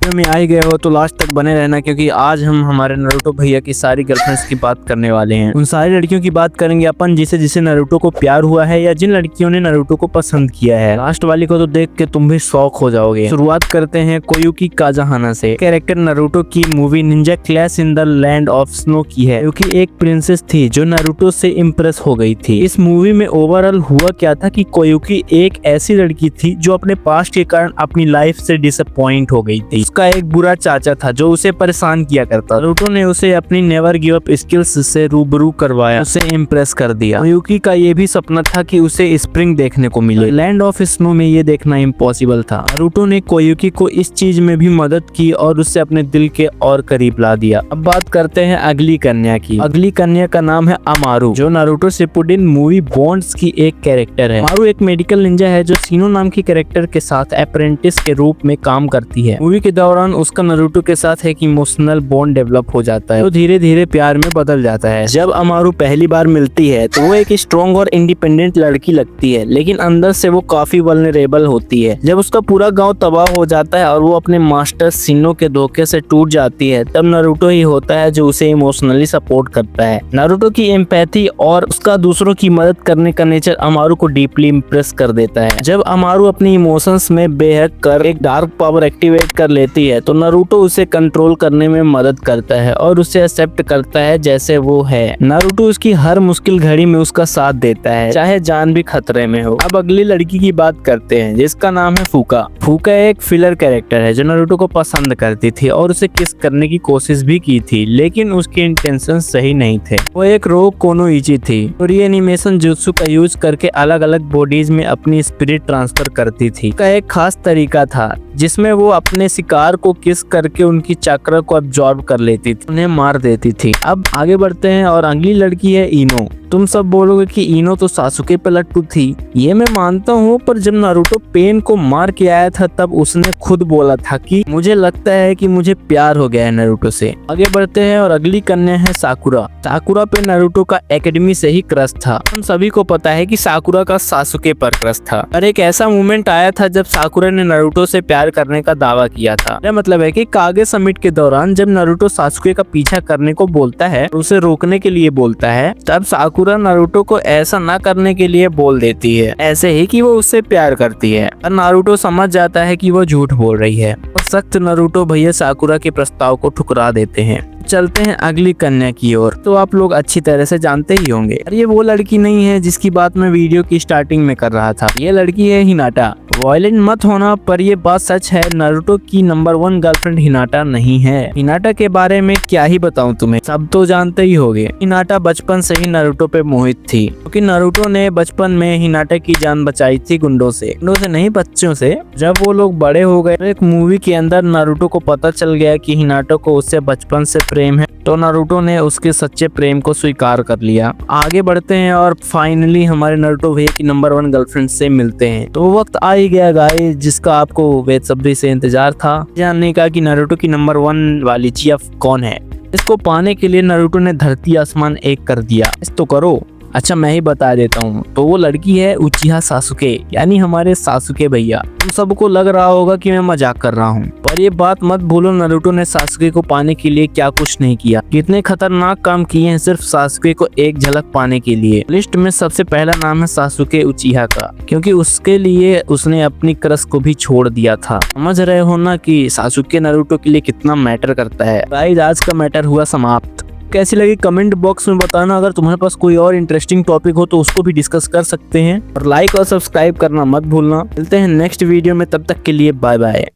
में आ ही गए हो तो लास्ट तक बने रहना, क्योंकि आज हम हमारे नारुतो भैया की सारी गर्लफ्रेंड्स की बात करने वाले हैं। उन सारी लड़कियों की बात करेंगे अपन जिसे जिसे नारुतो को प्यार हुआ है या जिन लड़कियों ने नारुतो को पसंद किया है। लास्ट वाली को तो देख के तुम भी शौक हो जाओगे। शुरुआत करते हैं कोयुकी काज़ाहाना से। कैरेक्टर नारुतो की movie Ninja clash in the land of snow की है, क्योंकि एक प्रिंसेस थी जो नारुतो से इम्प्रेस हो गई थी। इस मूवी में ओवरऑल हुआ क्या था कि कोयुकी एक ऐसी लड़की थी जो अपने पास्ट के कारण अपनी लाइफ से डिसअपॉइंट हो गई थी। उसका एक बुरा चाचा था जो उसे परेशान किया करता। नारुतो ने उसे अपनी नेवर गिव अप स्किल्स से रूबरू करवाया, उसे इम्प्रेस कर दिया। कोयुकी का ये भी सपना था कि उसे स्प्रिंग देखने को मिले। लैंड ऑफ स्नो में ये देखना इम्पॉसिबल था। नारुतो ने कोयुकी को इस चीज में भी मदद की और उससे अपने दिल के और करीब ला दिया। अब बात करते हैं अगली कन्या की। अगली कन्या का नाम है अमारू, जो नारुतो शिपुडिन मूवी बॉन्ड्स की एक कैरेक्टर है। अमारू एक मेडिकल निंजा है जो सीनो नाम की कैरेक्टर के साथ अप्रेंटिस के रूप में काम करती है। मूवी के दौरान उसका नारुतो के साथ एक इमोशनल बॉन्ड डेवलप हो जाता है, तो धीरे धीरे प्यार में बदल जाता है। जब अमारू पहली बार मिलती है तो वो एक स्ट्रॉन्ग और इंडिपेंडेंट लड़की लगती है, लेकिन अंदर से वो काफी वल्नरेबल होती है। जब उसका पूरा गांव तबाह हो जाता है और वो अपने मास्टर सिनो के धोखे से टूट जाती है, तब नारुतो ही होता है जो उसे इमोशनली सपोर्ट करता है। नारुतो की एम्पैथी और उसका दूसरों की मदद करने का नेचर अमारू को डीपली इम्प्रेस कर देता है। जब अमारू अपनी इमोशंस में बेहद कर एक डार्क पावर एक्टिवेट कर लेती है तो नारुतो उसे कंट्रोल करने में मदद करता है और उसे एक्सेप्ट करता है जैसे वो है। नारुतो उसकी हर मुश्किल घड़ी में उसका साथ देता है, चाहे जान भी खतरे में हो। अब अगली लड़की की बात करते हैं जिसका नाम है फूका। फूका एक फिलर कैरेक्टर है जो नारुतो को पसंद करती थी और उसे किस करने की कोशिश भी की थी, लेकिन उसके इंटेंशन सही नहीं थे। वो एक रोग कोनोइची थी और ये एनिमेशन जुत्सु का यूज करके अलग अलग बॉडीज में अपनी स्पिरिट ट्रांसफर करती थी। का एक खास तरीका था जिसमें वो अपने शिकार को किस करके उनकी चक्र को अब्सॉर्ब कर लेती थी, उन्हें मार देती थी। अब आगे बढ़ते हैं और अगली लड़की है इनो। तुम सब बोलोगे कि इनो तो सासुके पे लट्टू थी, ये मैं मानता हूँ, पर जब नारुतो पेन को मार के आया था तब उसने खुद बोला था कि मुझे लगता है कि मुझे प्यार हो गया है नारुतो से। आगे बढ़ते हैं और अगली कन्या है साकुरा। साकुरा पे नारुतो का एकेडमी से ही क्रश था। हम सभी को पता है कि साकुरा का सासुके पर क्रश था, और एक ऐसा मोमेंट आया था जब साकुरा ने नारुतो से प्यार करने का दावा किया था। यह मतलब है कि कागे समिट के दौरान जब नारुतो सासुके का पीछा करने को बोलता है, उसे रोकने के लिए बोलता है, तब साकुरा नारुतो को ऐसा ना करने के लिए बोल देती है, ऐसे ही कि वो उससे प्यार करती है। और नारुतो समझ जाता है कि वो झूठ बोल रही है और सख्त नारुतो भैया साकुरा के प्रस्ताव को ठुकरा देते हैं। चलते हैं अगली कन्या की ओर। तो आप लोग अच्छी तरह से जानते ही होंगे, और ये वो लड़की नहीं है जिसकी बात मैं वीडियो की स्टार्टिंग में कर रहा था। ये लड़की है हिनाटा। वायलेंट मत होना, पर ये बात सच है, नारुतो की नंबर 1 गर्लफ्रेंड हिनाटा नहीं है। हिनाटा के बारे में क्या ही बताऊं तुम्हें, सब तो जानते ही होंगे। हिनाटा बचपन से ही नारुतो पे मोहित थी, क्योंकि नारुतो ने बचपन में हिनाटा की जान बचाई थी गुंडों से नहीं, बच्चों से। जब वो लोग बड़े हो गए, एक मूवी के अंदर नारुतो को पता चल गया कि हिनाटा को उससे बचपन से प्रेम है, तो नारुतो ने उसके सच्चे प्रेम को स्वीकार कर लिया। आगे बढ़ते हैं और फाइनली हमारे नारुतो भैया की नंबर 1 गर्लफ्रेंड से मिलते हैं। तो वक्त आ ही गया गाइस, जिसका आपको बेसब्री से इंतजार था जानने का कि नारुतो की नंबर 1 वाली जीएफ कौन है। इसको पाने के लिए नारुतो ने धरती आसमान एक कर दिया। इस तो करो। अच्छा मैं ही बता देता हूँ, तो वो लड़की है उचिहा सासुके, यानी हमारे सासुके भैया। तुम सबको लग रहा होगा कि मैं मजाक कर रहा हूँ, पर ये बात मत भूलो, नारुतो ने सासुके को पाने के लिए क्या कुछ नहीं किया, कितने खतरनाक काम किए हैं सिर्फ सासुके को एक झलक पाने के लिए। लिस्ट में सबसे पहला नाम है सासुके उचिहा का, क्योंकि उसके लिए उसने अपनी क्रश को भी छोड़ दिया था। समझ रहे हो ना कि सासुके नारुतो के लिए कितना मैटर करता है। गाइस आज का मैटर हुआ समाप्त। कैसी लगी कमेंट बॉक्स में बताना। अगर तुम्हारे पास कोई और इंटरेस्टिंग टॉपिक हो तो उसको भी डिस्कस कर सकते हैं, और लाइक और सब्सक्राइब करना मत भूलना। मिलते हैं नेक्स्ट वीडियो में, तब तक के लिए बाय बाय।